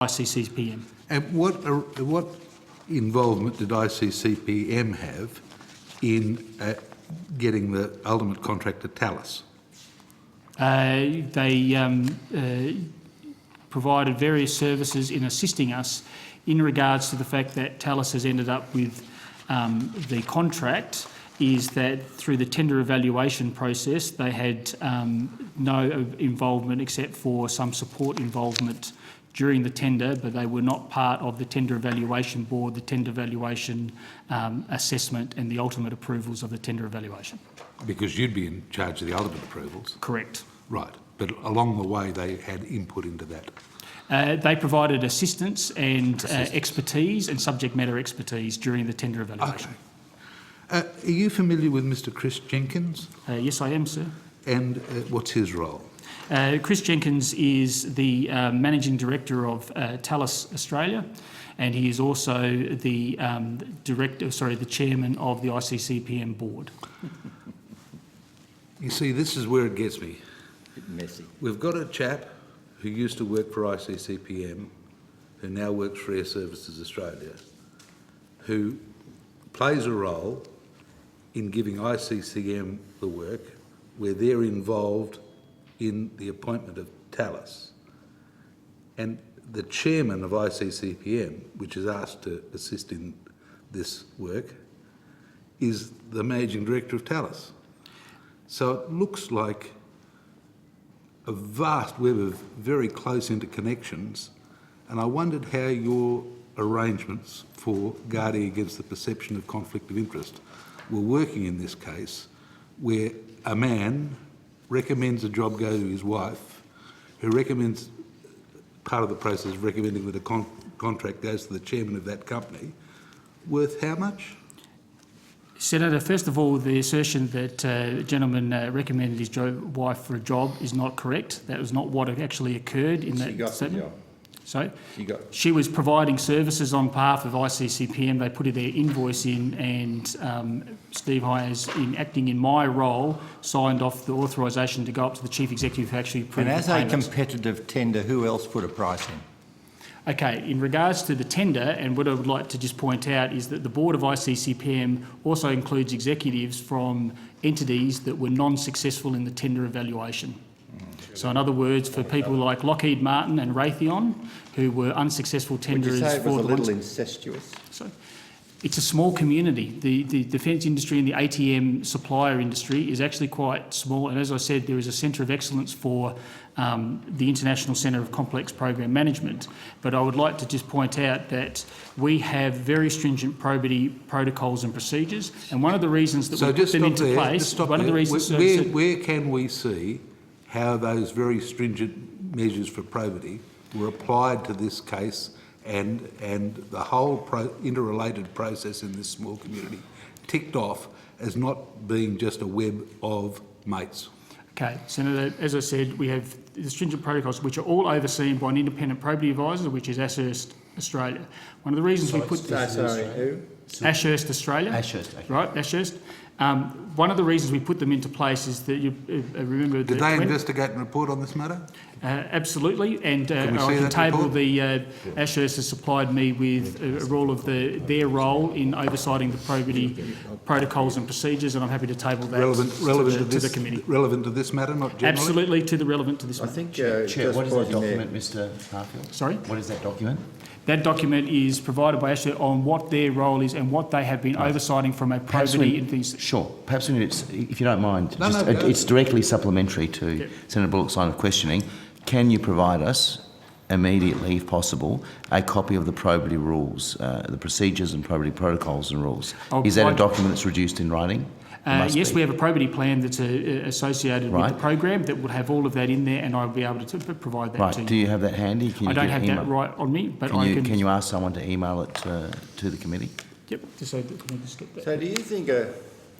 ICCPM. And what involvement did ICCPM have in getting the ultimate contract to Talus? They provided various services in assisting us in regards to the fact that Talus has ended up with the contract, is that through the tender evaluation process they had no involvement except for some support involvement during the tender, but they were not part of the tender evaluation board, the tender evaluation assessment and the ultimate approvals of the tender evaluation. Because you'd be in charge of the ultimate approvals. Correct. Right, but along the way they had input into that. They provided assistance and expertise and subject matter expertise during the tender evaluation. Okay. Are you familiar with Mr. Chris Jenkins? Yes, I am, sir. And what's his role? Chris Jenkins is the Managing Director of Talus Australia, and he is also the the Chairman of the ICCPM board. You see, this is where it gets me. Bit messy. We've got a chap who used to work for ICCPM, who now works for Air Services Australia, who plays a role in giving ICCM the work where they're involved in the appointment of Talus. And the chairman of ICCPM, which is asked to assist in this work, is the managing director of Talus. So it looks like a vast web of very close interconnections, and I wondered how your arrangements for guarding against the perception of conflict of interest were working in this case, where a man recommends a job go to his wife, who recommends, part of the process of recommending that a contract goes to the chairman of that company, worth how much? Senator, first of all, the assertion that a gentleman recommended his wife for a job is not correct. That was not what actually occurred in that statement. She got the job. Sorry? She was providing services on behalf of ICCPM. They put their invoice in, and Steve Hires, in acting in my role, signed off the authorisation to go up to the Chief Executive who actually approved the And as payment. a competitive tender, who else put a price in? Okay, in regards to the tender, and what I would like to just point out is that the board of ICCPM also includes executives from entities that were non-successful in the tender evaluation. So in other words, for people like Lockheed Martin and Raytheon, who were unsuccessful tenderers. Would you say it was for a the little ones... incestuous? So, it's a small community. The defence industry and the ATM supplier industry is actually quite small, and as I said, there is a centre of excellence for the International Centre of Complex Program Management. But I would like to just point out that we have very stringent probity protocols and procedures, and one of the reasons that we put them into place... One of the reasons... Where can we see how those very stringent measures for probity were applied to this case and the whole interrelated process in this small community ticked off as not being just a web of mates? Okay, Senator, as I said, we have the stringent protocols which are all overseen by an independent probity advisor, which is Ashurst Australia. One of the reasons we put... Sorry, who? Ashurst Australia. Ashurst, okay. Right, Ashurst. One of the reasons we put them into place is that you remember that... Did they investigate and report on this matter? Absolutely, and I see can that table report? the... Ashurst has supplied me with a role of their role in oversighting the probity protocols and procedures, and I'm happy to table that to the committee. Relevant to this matter, not generally? Absolutely relevant to this I matter. think Chair, what is that there. document, Mr. Harfield? Sorry? What is that document? That document is provided by ASA on what their role is and what they have been oversighting from a probity and things. Sure. Perhaps when it's, if you don't mind, No, it's directly supplementary to Senator Bullock's line of questioning. Can you provide us immediately, if possible, a copy of the probity rules, the procedures and probity protocols and rules? Is that a document that's reduced in writing? Yes, we have a probity plan that's associated with the program that would have all of that in there, and I'll be able to provide that to you. Do you have that handy? Can you I don't have that right on me, but I can... Can you ask someone to email it to the committee? Yep, just so that, can I just get that? So do you think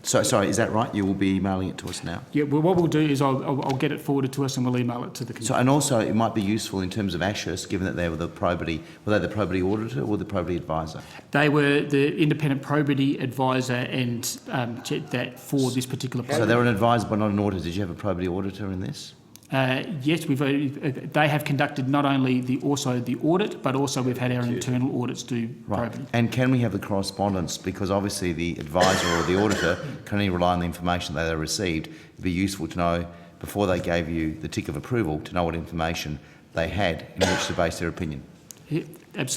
Sorry, is that right? You will be emailing it to us now? Yeah, well, what we'll do is I'll get it forwarded to us and we'll email it to the committee. So, and also it might be useful in terms of Ashurst, given that they were the probity auditor or the probity advisor? They were the independent probity advisor and that for this particular program. So they were an advisor but not an auditor. Did you have a probity auditor in this? Yes, they have conducted not only the audit, but also we've had our internal audits do probity. And can we have the correspondence? Because obviously the advisor or the auditor can only rely on the information that they received. It'd be useful to know, before they gave you the tick of approval, to know what information they had in which to base their opinion. Yeah, absolutely.